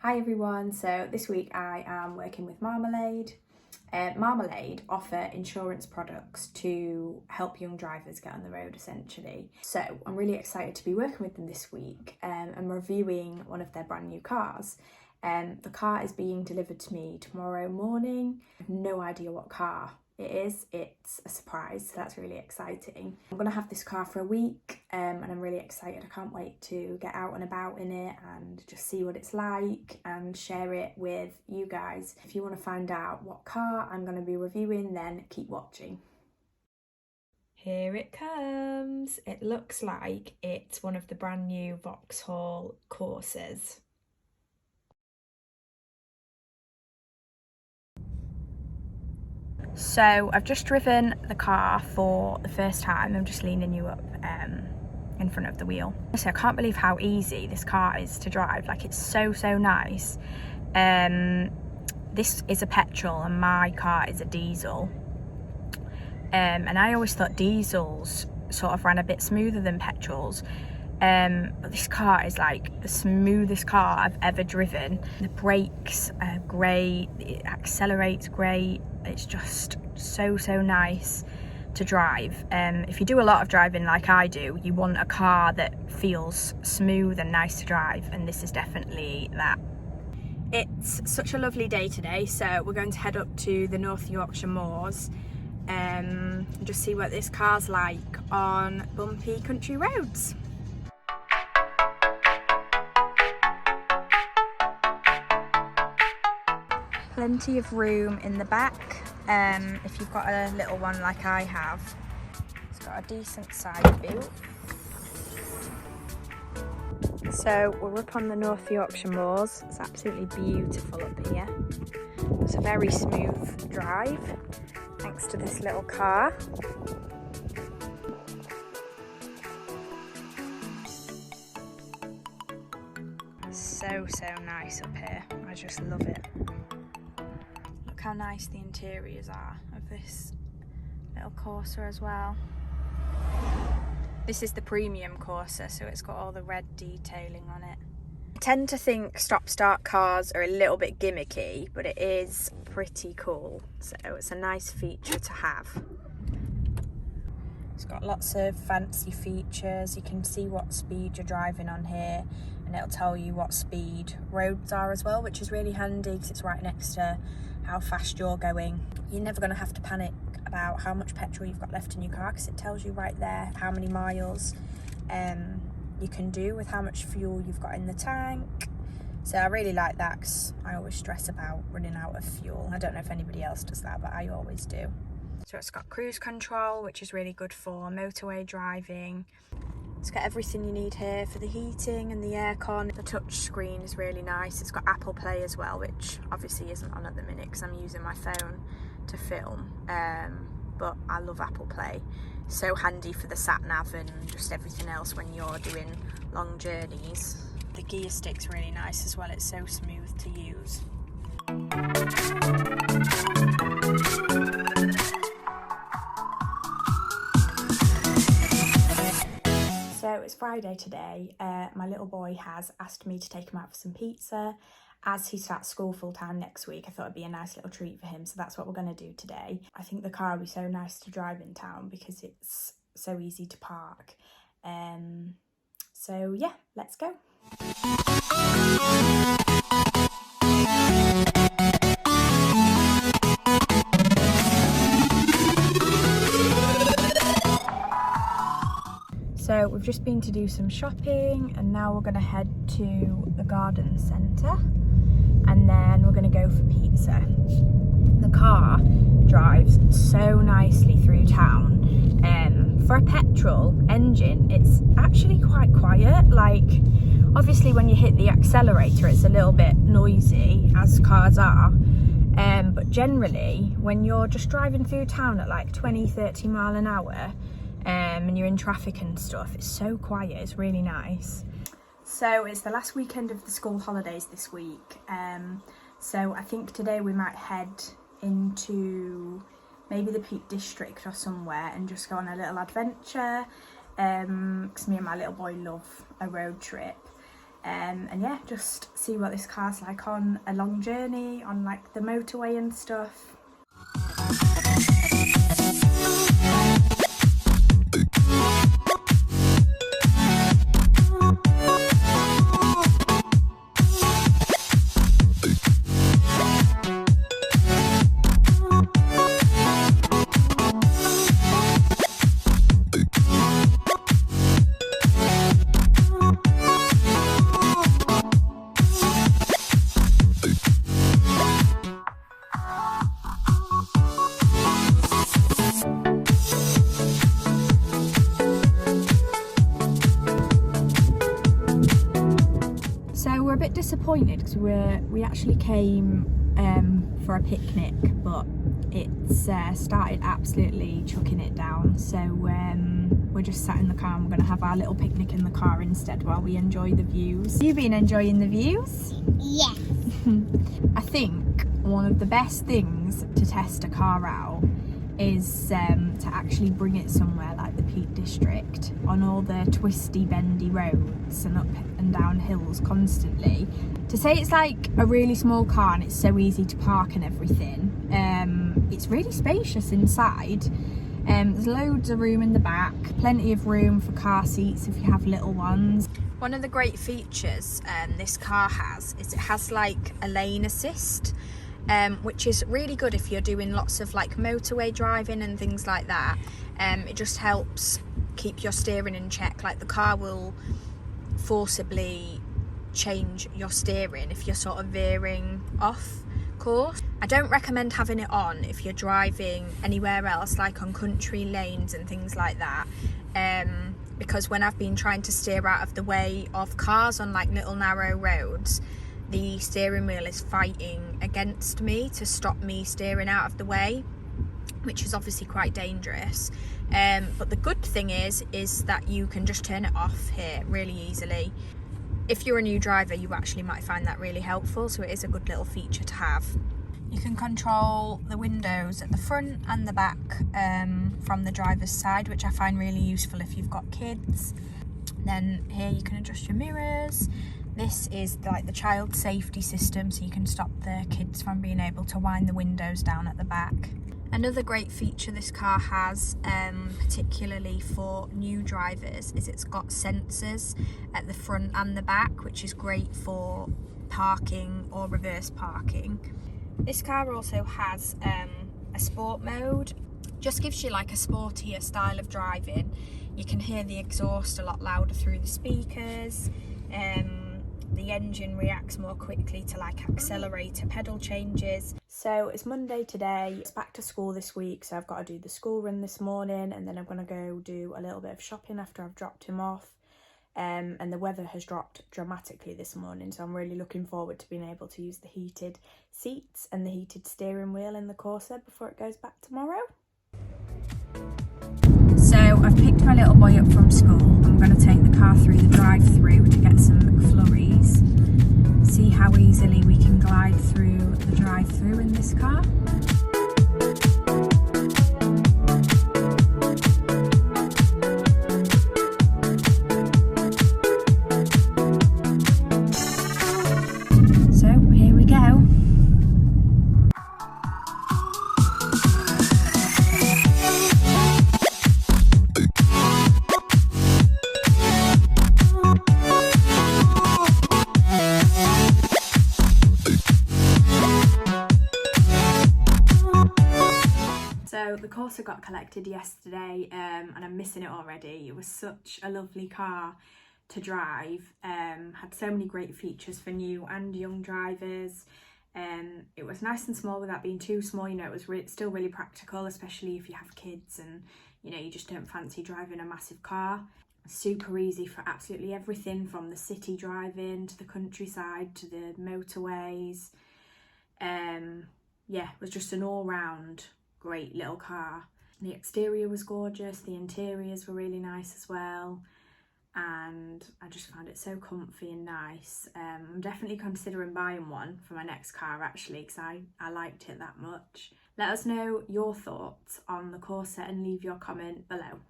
Hi everyone, so this week I am working with Marmalade. Marmalade offer insurance products to help young drivers get on the road essentially. So I'm really excited to be working with them this week. I'm reviewing one of their brand new cars. The car is being delivered to me tomorrow morning. I have no idea what car it is. It's a surprise, so that's really exciting. I'm gonna have this car for a week and I'm really excited. I can't wait to get out and about in it and just see what it's like and share it with you guys. If you want to find out what car I'm going to be reviewing, then keep watching. Here it comes. It looks like it's one of the brand new Vauxhall Corsas. So I've just driven the car for the first time. I'm just leaning you up in front of the wheel. So I can't believe how easy this car is to drive. Like, it's so nice. This is a petrol and my car is a diesel. And I always thought diesels sort of ran a bit smoother than petrols. But this car is like the smoothest car I've ever driven. The brakes are great, it accelerates great. It's just so nice to drive. If you do a lot of driving like I do, you want a car that feels smooth and nice to drive, and this is definitely that. It's such a lovely day today, so we're going to head up to the North Yorkshire moors and just see what this car's like on bumpy country roads. Plenty of room in the back. If you've got a little one like I have, it's got a decent side view. So we're up on the North Yorkshire moors. It's absolutely beautiful up here. It's a very smooth drive thanks to this little car. So nice up here. I just love it. Look how nice the interiors are of this little Corsa as well. This is the premium Corsa, so it's got all the red detailing on it. I tend to think stop-start cars are a little bit gimmicky, but it is pretty cool, so it's a nice feature to have. It's got lots of fancy features. You can see what speed you're driving on here, and it'll tell you what speed roads are as well, which is really handy because it's right next to how fast you're going. You're never going to have to panic about how much petrol you've got left in your car because it tells you right there how many miles you can do with how much fuel you've got in the tank. So I really like that because I always stress about running out of fuel. I don't know if anybody else does that, but I always do. So it's got cruise control, which is really good for motorway driving. It's got everything you need here for the heating and the aircon. The touch screen is really nice. It's got Apple Play as well, which obviously isn't on at the minute because I'm using my phone to film. But I love Apple Play. So handy for the sat nav and just everything else when you're doing long journeys. The gear stick's really nice as well. It's so smooth to use. So it's Friday today. My little boy has asked me to take him out for some pizza. As he starts school full time next week, I thought it'd be a nice little treat for him. So that's what we're going to do today. I think the car will be so nice to drive in town because it's so easy to park. So yeah, let's go. So we've just been to do some shopping and now we're going to head to the garden centre and then we're going to go for pizza. The car drives so nicely through town. For a petrol engine, it's actually quite quiet. Like, obviously when you hit the accelerator it's a little bit noisy, as cars are. But generally when you're just driving through town at like 20-30 mile an hour, and you're in traffic and stuff, it's so quiet. It's really nice. So it's the last weekend of the school holidays this week, so I think today we might head into maybe the Peak District or somewhere and just go on a little adventure, because me and my little boy love a road trip. and yeah, just see what this car's like on a long journey on like the motorway and stuff. So we're a bit disappointed because we actually came for a picnic, but it's started absolutely chucking it down. So we're just sat in the car and we're going to have our little picnic in the car instead while we enjoy the views. Have you been enjoying the views? Yes. I think one of the best things to test a car out is to actually bring it somewhere like the Peak District on all the twisty bendy roads and up and down hills constantly. To say it's like a really small car and it's so easy to park and everything, it's really spacious inside. There's loads of room in the back, plenty of room for car seats if you have little ones. One of the great features this car has is it has like a lane assist, which is really good if you're doing lots of like motorway driving and things like that. It just helps keep your steering in check. Like the car will forcibly change your steering if you're sort of veering off course. I don't recommend having it on if you're driving anywhere else, like on country lanes and things like that, because when I've been trying to steer out of the way of cars on like little narrow roads, the steering wheel is fighting against me to stop me steering out of the way, which is obviously quite dangerous. But the good thing is that you can just turn it off here really easily. If you're a new driver, you actually might find that really helpful, so it is a good little feature to have. You can control the windows at the front and the back from the driver's side, which I find really useful if you've got kids. Then here you can adjust your mirrors. This is like the child safety system, so you can stop the kids from being able to wind the windows down at the back. Another great feature this car has, particularly for new drivers, is it's got sensors at the front and the back, which is great for parking or reverse parking. This car also has a sport mode. Just gives you like a sportier style of driving. You can hear the exhaust a lot louder through the speakers. The engine reacts more quickly to like accelerator pedal changes. So it's Monday today, it's back to school this week, so I've got to do the school run this morning, and then I'm going to go do a little bit of shopping after I've dropped him off. And the weather has dropped dramatically this morning, so I'm really looking forward to being able to use the heated seats and the heated steering wheel in the Corsa before it goes back tomorrow. So I've picked my little boy up from school. I'm going to take the car through the drive-through to get some McFlurries. See how easily we can glide through the drive-through in this car. So here we go. So the Corsa got collected yesterday, and I'm missing it already. It was such a lovely car to drive, had so many great features for new and young drivers. It was nice and small without being too small, you know, it was still really practical, especially if you have kids and, you know, you just don't fancy driving a massive car. Super easy for absolutely everything, from the city driving to the countryside to the motorways. Yeah, it was just an all-round great little car. The exterior was gorgeous, the interiors were really nice as well, and I just found it so comfy and nice. I'm definitely considering buying one for my next car actually, because I liked it that much. Let us know your thoughts on the Corsa and leave your comment below.